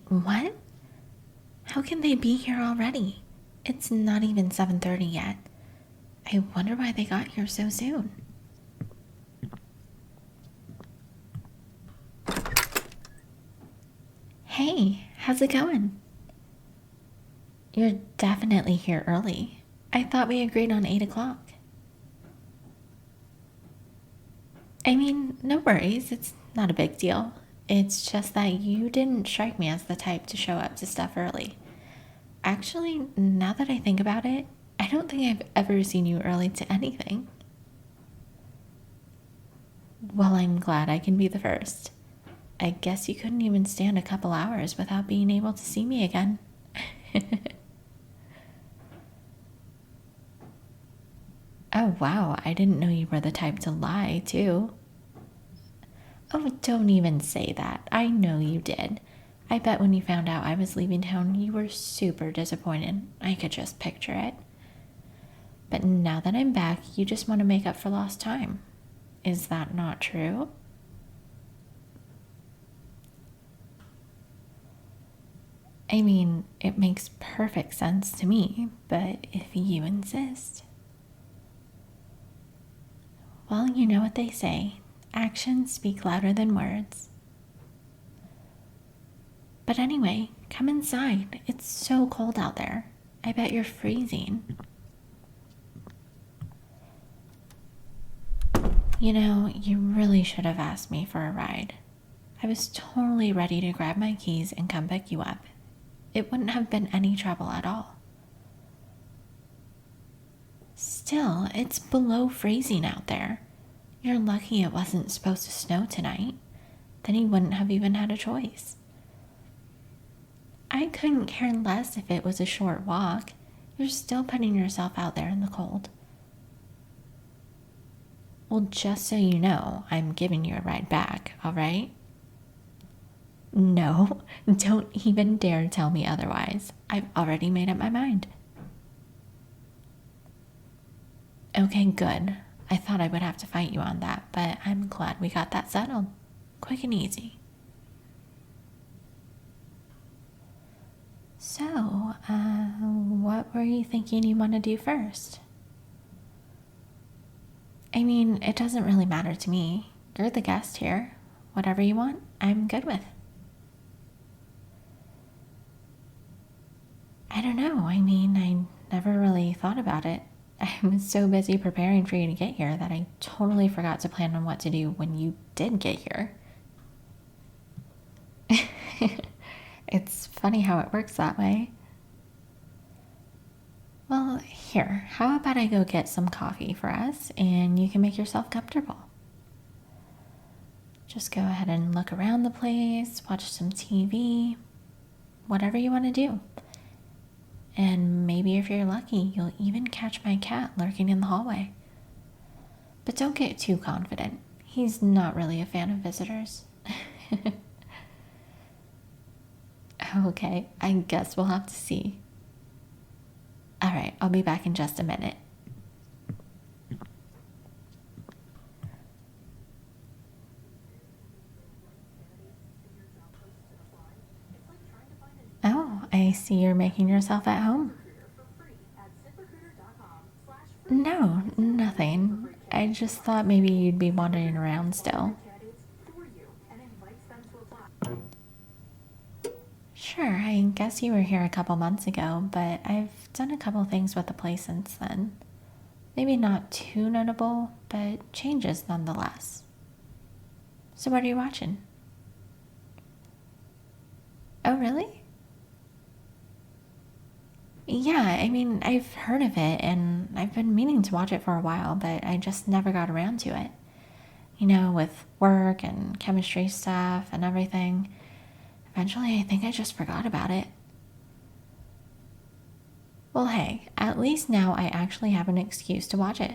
What? How can they be here already? It's not even 7:30 yet. I wonder why they got here so soon. Hey, how's it going? You're definitely here early. I thought we agreed on 8 o'clock. I mean, no worries, it's not a big deal. It's just that you didn't strike me as the type to show up to stuff early. Actually, now that I think about it, I don't think I've ever seen you early to anything. Well, I'm glad I can be the first. I guess you couldn't even stand a couple hours without being able to see me again. Oh, wow, I didn't know you were the type to lie, too. Oh, don't even say that. I know you did. I bet when you found out I was leaving town, you were super disappointed. I could just picture it. But now that I'm back, you just want to make up for lost time. Is that not true? I mean, it makes perfect sense to me, but if you insist. Well, you know what they say. Actions speak louder than words. But anyway, come inside. It's so cold out there. I bet you're freezing. You know, you really should have asked me for a ride. I was totally ready to grab my keys and come pick you up. It wouldn't have been any trouble at all. Still, it's below freezing out there. You're lucky it wasn't supposed to snow tonight. Then you wouldn't have even had a choice. I couldn't care less if it was a short walk. You're still putting yourself out there in the cold. Well, just so you know, I'm giving you a ride back, all right? No, don't even dare tell me otherwise. I've already made up my mind. Okay, good. I thought I would have to fight you on that, but I'm glad we got that settled. Quick and easy. So, what were you thinking you want to do first? I mean, it doesn't really matter to me. You're the guest here. Whatever you want, I'm good with. I don't know. I mean, I never really thought about it. I was so busy preparing for you to get here that I totally forgot to plan on what to do when you did get here. It's funny how it works that way. Well, here, how about I go get some coffee for us and you can make yourself comfortable? Just go ahead and look around the place, watch some TV, whatever you want to do. And maybe if you're lucky, you'll even catch my cat lurking in the hallway. But don't get too confident. He's not really a fan of visitors. Okay, I guess we'll have to see. Alright, I'll be back in just a minute. Oh, I see you're making yourself at home. No, nothing. I just thought maybe you'd be wandering around still. Sure, I guess you were here a couple months ago, but I've done a couple things with the place since then. Maybe not too notable, but changes nonetheless. So what are you watching? Oh, really? Yeah, I mean, I've heard of it and I've been meaning to watch it for a while, but I just never got around to it. You know, with work and chemistry stuff and everything. Eventually, I think I just forgot about it. Well, hey, at least now I actually have an excuse to watch it.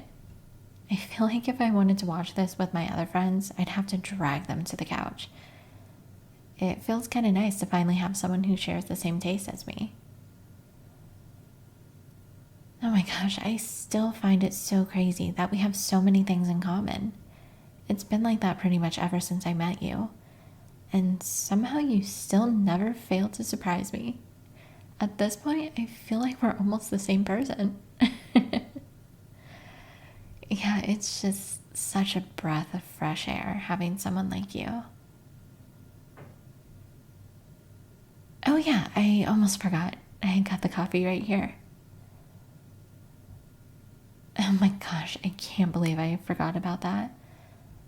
I feel like if I wanted to watch this with my other friends, I'd have to drag them to the couch. It feels kind of nice to finally have someone who shares the same taste as me. Oh my gosh, I still find it so crazy that we have so many things in common. It's been like that pretty much ever since I met you. and somehow you still never fail to surprise me. At this point, I feel like we're almost the same person. Yeah, it's just such a breath of fresh air having someone like you. Oh, yeah, I almost forgot. I got the coffee right here. Oh my gosh, I can't believe I forgot about that.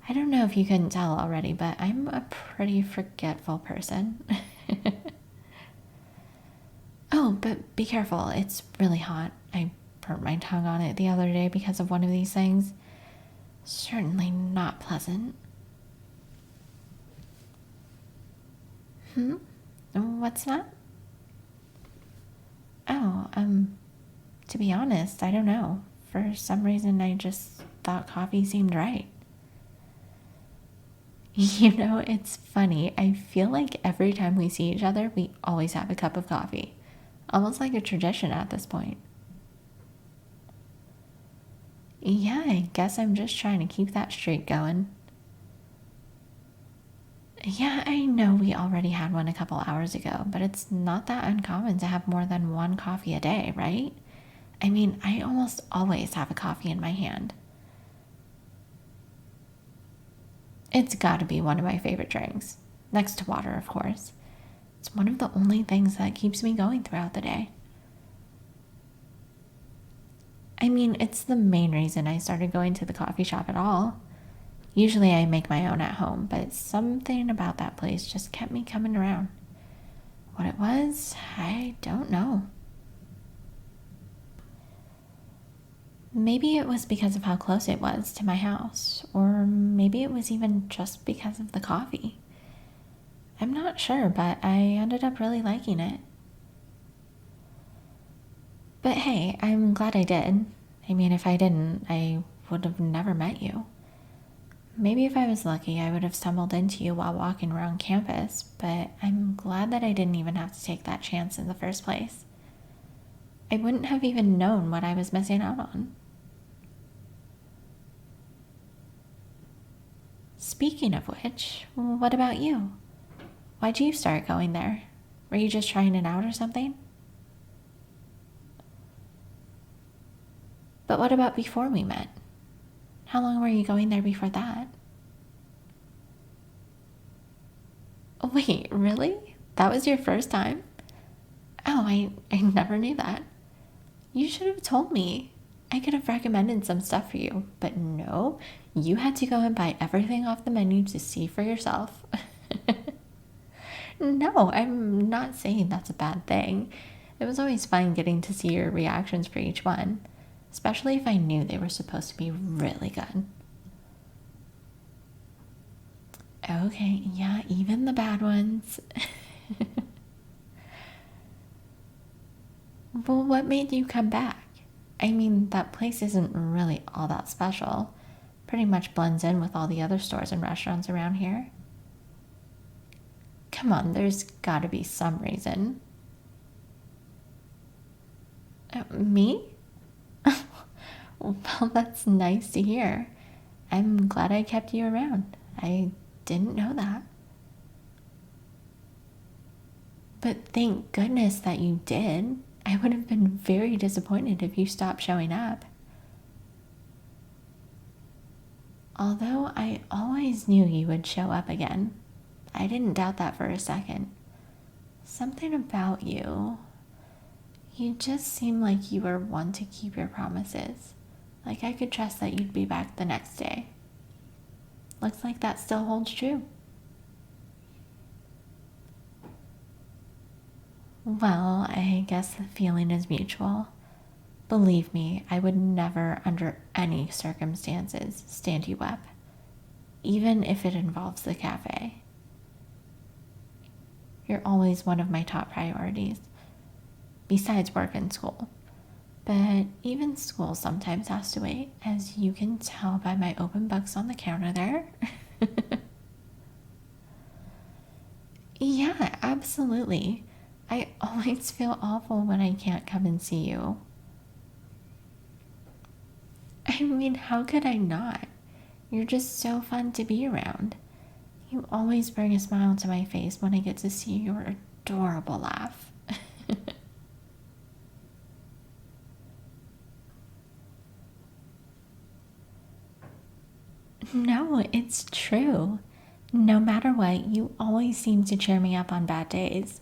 I don't know if you couldn't tell already, but I'm a pretty forgetful person. Oh, but be careful, it's really hot. I burnt my tongue on it the other day because of one of these things. Certainly not pleasant. Hmm? What's that? Oh, to be honest, I don't know. For some reason, I just thought coffee seemed right. You know, it's funny. I feel like every time we see each other, we always have a cup of coffee. Almost like a tradition at this point. Yeah, I guess I'm just trying to keep that streak going. Yeah, I know we already had one a couple hours ago, but it's not that uncommon to have more than one coffee a day, right? I mean, I almost always have a coffee in my hand. It's gotta be one of my favorite drinks. Next to water, of course. It's one of the only things that keeps me going throughout the day. I mean, it's the main reason I started going to the coffee shop at all. Usually I make my own at home, but something about that place just kept me coming around. What it was, I don't know. Maybe it was because of how close it was to my house, or maybe it was even just because of the coffee. I'm not sure, but I ended up really liking it. But hey, I'm glad I did. I mean, if I didn't, I would have never met you. Maybe if I was lucky, I would have stumbled into you while walking around campus, but I'm glad that I didn't even have to take that chance in the first place. I wouldn't have even known what I was missing out on. Speaking of which, what about you? Why'd you start going there? Were you just trying it out or something? But what about before we met? How long were you going there before that? Wait, really? That was your first time? Oh, I never knew that. You should have told me. I could have recommended some stuff for you, but no, you had to go and buy everything off the menu to see for yourself. No, I'm not saying that's a bad thing. It was always fun getting to see your reactions for each one, especially if I knew they were supposed to be really good. Okay, yeah, even the bad ones. Well, what made you come back? I mean, that place isn't really all that special. Pretty much blends in with all the other stores and restaurants around here. Come on, there's gotta be some reason. Me? Well, that's nice to hear. I'm glad I kept you around. I didn't know that. But thank goodness that you did. I would have been very disappointed if you stopped showing up. Although I always knew you would show up again. I didn't doubt that for a second. Something about you. You just seem like you were one to keep your promises. Like I could trust that you'd be back the next day. Looks like that still holds true. Well, I guess the feeling is mutual. Believe me, I would never, under any circumstances, stand you up, even if it involves the cafe. You're always one of my top priorities, besides work and school. But even school sometimes has to wait, as you can tell by my open books on the counter there. Yeah, absolutely. I always feel awful when I can't come and see you. I mean, how could I not? You're just so fun to be around. You always bring a smile to my face when I get to see your adorable laugh. No, it's true. No matter what, you always seem to cheer me up on bad days,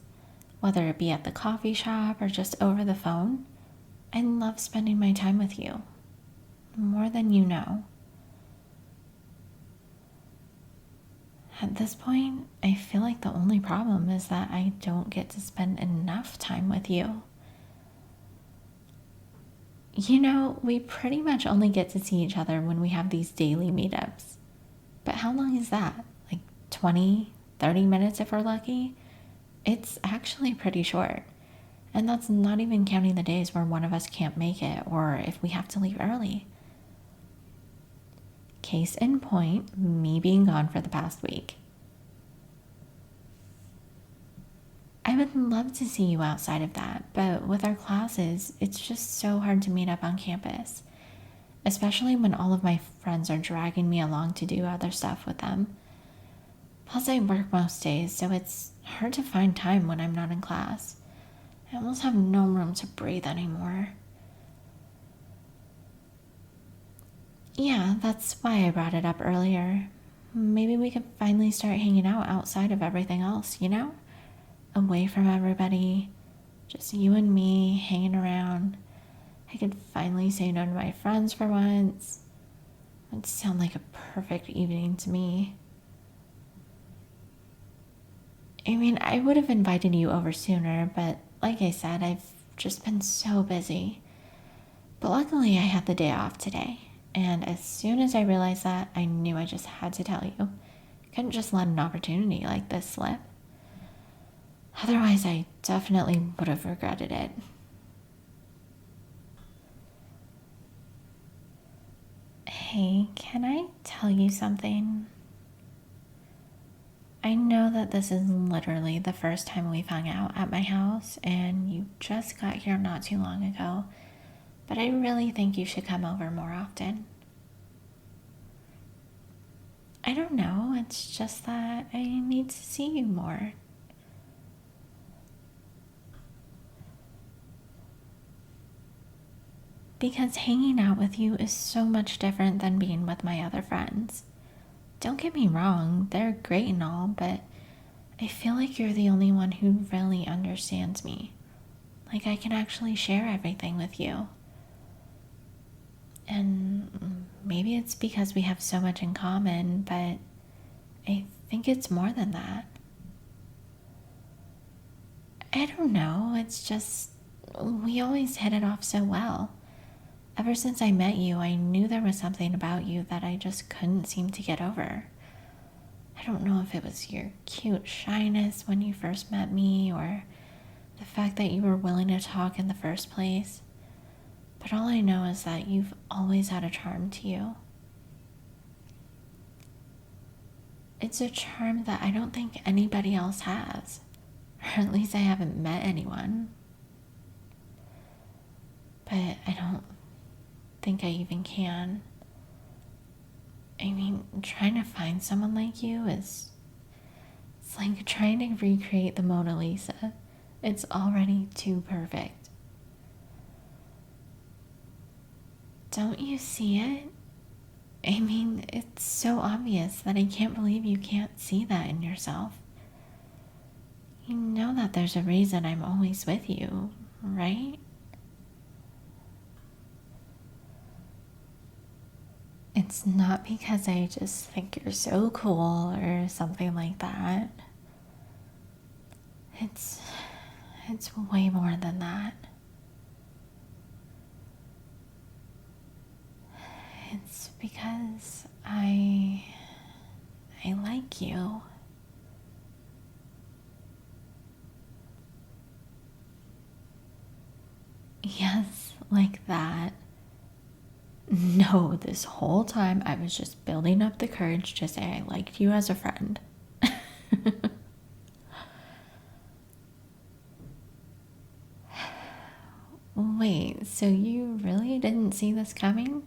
whether it be at the coffee shop or just over the phone. I love spending my time with you, more than you know. At this point, I feel like the only problem is that I don't get to spend enough time with you. You know, we pretty much only get to see each other when we have these daily meetups. But how long is that? Like 20, 30 minutes if we're lucky? It's actually pretty short. And that's not even counting the days where one of us can't make it or if we have to leave early. Case in point, me being gone for the past week. I would love to see you outside of that, but with our classes, it's just so hard to meet up on campus, especially when all of my friends are dragging me along to do other stuff with them. Plus, I work most days, so it's hard to find time when I'm not in class. I almost have no room to breathe anymore. Yeah, that's why I brought it up earlier. Maybe we could finally start hanging out outside of everything else, you know? Away from everybody, just you and me hanging around. I could finally say no to my friends for once. It would sound like a perfect evening to me. I mean, I would have invited you over sooner, but like I said, I've just been so busy. But luckily, I had the day off today. And as soon as I realized that, I knew I just had to tell you. Couldn't just let an opportunity like this slip. Otherwise, I definitely would have regretted it. Hey, can I tell you something? I know that this is literally the first time we've hung out at my house, and you just got here not too long ago, but I really think you should come over more often. I don't know, it's just that I need to see you more. Because hanging out with you is so much different than being with my other friends. Don't get me wrong, they're great and all, but I feel like you're the only one who really understands me. Like I can actually share everything with you. And maybe it's because we have so much in common, but I think it's more than that. I don't know, it's just we always hit it off so well. Ever since I met you, I knew there was something about you that I just couldn't seem to get over. I don't know if it was your cute shyness when you first met me or the fact that you were willing to talk in the first place. But all I know is that you've always had a charm to you. It's a charm that I don't think anybody else has. Or at least I haven't met anyone. But I don't think I even can. I mean, trying to find someone like you it's like trying to recreate the Mona Lisa. It's already too perfect. Don't you see it? I mean, it's so obvious that I can't believe you can't see that in yourself. You know that there's a reason I'm always with you, right? It's not because I just think you're so cool or something like that. It's way more than that. It's because I like you. Yes, like that. No, this whole time I was just building up the courage to say I liked you as a friend. Wait, so you really didn't see this coming?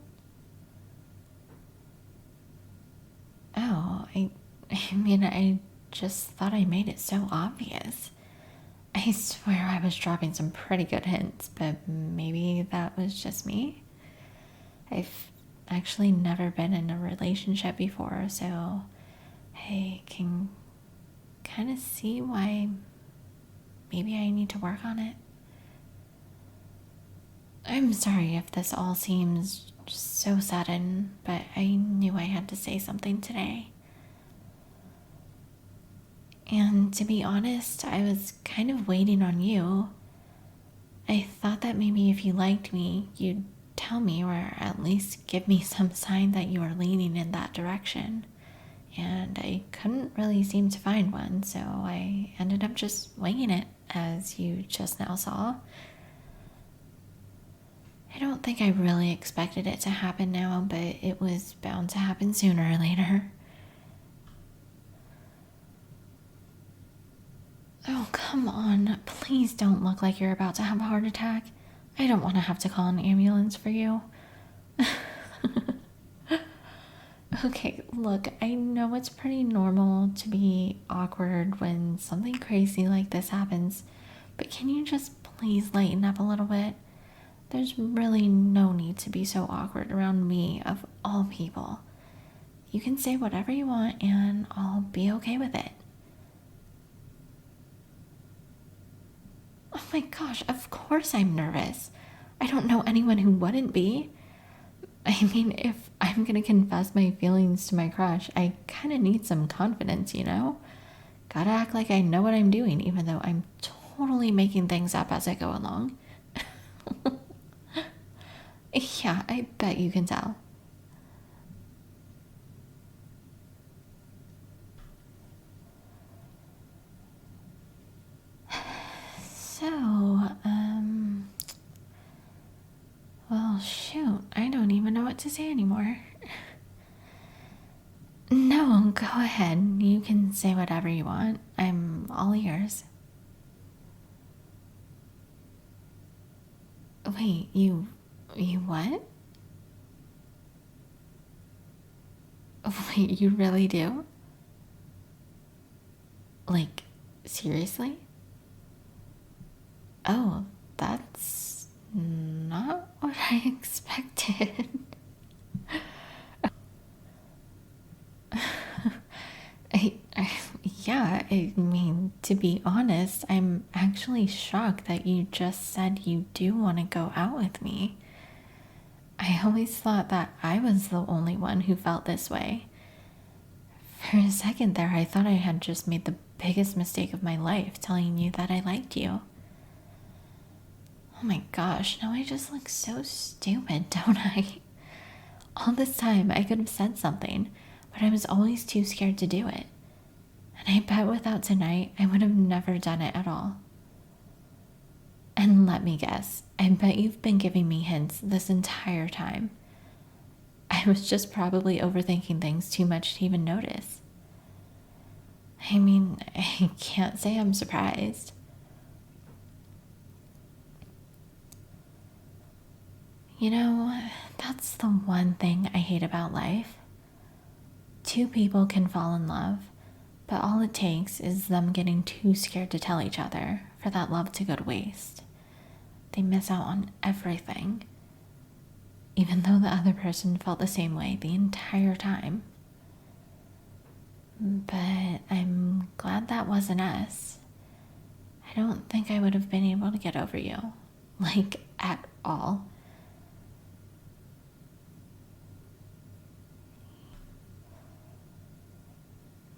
Oh, I I mean, I just thought I made it so obvious. I swear I was dropping some pretty good hints, but maybe that was just me. I've actually never been in a relationship before, so I can kind of see why maybe I need to work on it. I'm sorry if this all seems just so sudden, but I knew I had to say something today. And to be honest, I was kind of waiting on you. I thought that maybe if you liked me, you'd tell me or at least give me some sign that you were leaning in that direction. And I couldn't really seem to find one, so I ended up just winging it, as you just now saw. I don't think I really expected it to happen now, but it was bound to happen sooner or later. Oh, come on. Please don't look like you're about to have a heart attack. I don't want to have to call an ambulance for you. Okay, look, I know it's pretty normal to be awkward when something crazy like this happens, but can you just please lighten up a little bit? There's really no need to be so awkward around me, of all people. You can say whatever you want, and I'll be okay with it. Oh my gosh, of course I'm nervous. I don't know anyone who wouldn't be. I mean, if I'm gonna confess my feelings to my crush, I kinda need some confidence, you know? Gotta act like I know what I'm doing, even though I'm totally making things up as I go along. Yeah, I bet you can tell. So, well, shoot, I don't even know what to say anymore. No, go ahead. You can say whatever you want. I'm all ears. Wait, you what? Wait, you really do? Like, seriously? Oh, that's not what I expected. Yeah, I mean, to be honest, I'm actually shocked that you just said you do want to go out with me. I always thought that I was the only one who felt this way. For a second there, I thought I had just made the biggest mistake of my life telling you that I liked you. Oh my gosh, now I just look so stupid, don't I? All this time, I could have said something, but I was always too scared to do it. And I bet without tonight, I would have never done it at all. And let me guess, I bet you've been giving me hints this entire time. I was just probably overthinking things too much to even notice. I mean, I can't say I'm surprised. You know, that's the one thing I hate about life. Two people can fall in love, but all it takes is them getting too scared to tell each other for that love to go to waste. They miss out on everything, even though the other person felt the same way the entire time. But I'm glad that wasn't us. I don't think I would have been able to get over you, like at all.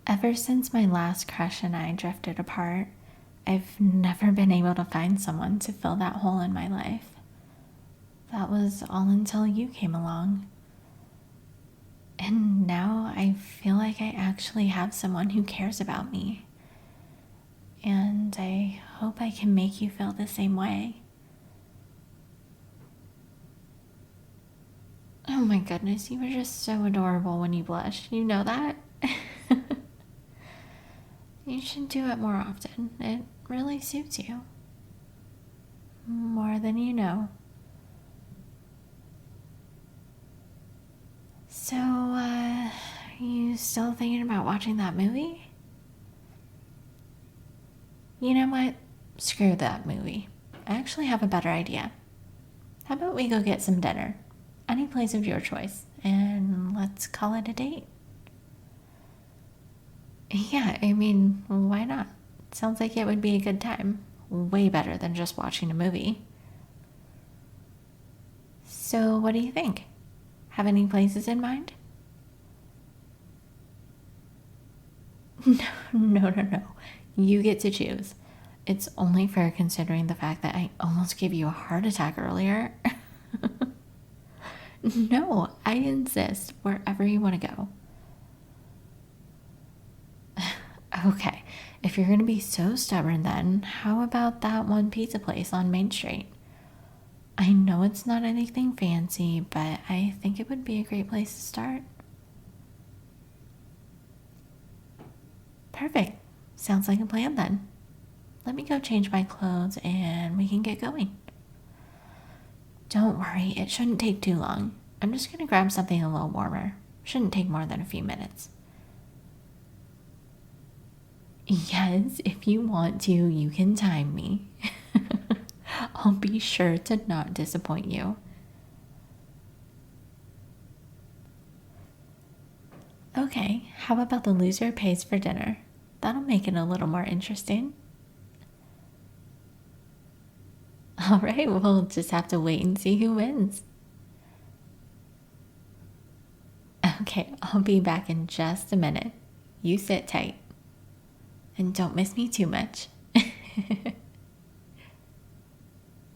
Ever since my last crush and I drifted apart, I've never been able to find someone to fill that hole in my life. That was all until you came along. And now I feel like I actually have someone who cares about me. And I hope I can make you feel the same way. Oh my goodness, you were just so adorable when you blushed. You know that? You should do it more often. It really suits you. More than you know. So, Are you still thinking about watching that movie? You know what? Screw that movie. I actually have a better idea. How about we go get some dinner? Any place of your choice, and let's call it a date. Yeah, I mean, why not? Sounds like it would be a good time. Way better than just watching a movie. So, what do you think? Have any places in mind? No. You get to choose. It's only fair considering the fact that I almost gave you a heart attack earlier. No, I insist wherever you want to go. Okay, if you're going to be so stubborn, then how about that one pizza place on Main Street? I know it's not anything fancy, but I think it would be a great place to start. Perfect. Sounds like a plan then. Let me go change my clothes and we can get going. Don't worry, it shouldn't take too long. I'm just going to grab something a little warmer. Shouldn't take more than a few minutes. Yes, if you want to, you can time me. I'll be sure to not disappoint you. Okay, how about the loser pays for dinner? That'll make it a little more interesting. All right, we'll just have to wait and see who wins. Okay, I'll be back in just a minute. You sit tight. And don't miss me too much.